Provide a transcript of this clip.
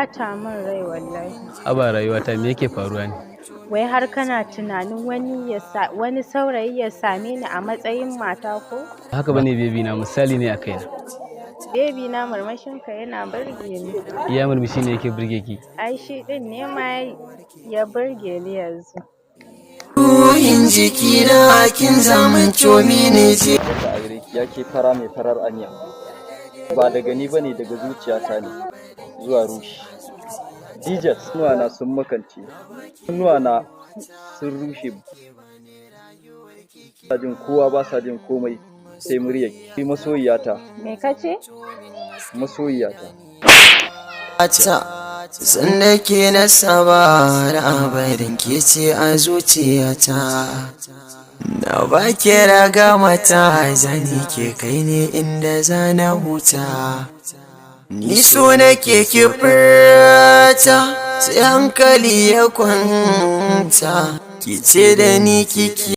Ɓata min rai wallahi. Haba rayuwata me yake faruwa ne? Wai har kana tunanin wani saurayi ya same ni a matsayin mata ko? Haka bane baby na, misali ne a kaina. Baby na murmushinka yana burge ni. Iya murmushi ne yake burge ki? Ai shi din ne ma ya burge ni yanzu. Ruhin jiki na kin zaman comi ne ce. Da aure yake fara mai farar aniya. Ba daga ni bane, daga zuciyata ne zuwa rushi. DJ na sun makance, na sun rushe. Ba jin kowa, ba sa jin komai sai murya ki masoyiyata. Me kace? Masoyiyata. Sanda ke na saba labarin ke ce a zuciyata. Na ba ke raga mata zani ke kai ne inda zana huta. Ni so nake ki furta sai hankali ya kwanta. Ki ce da ni kiki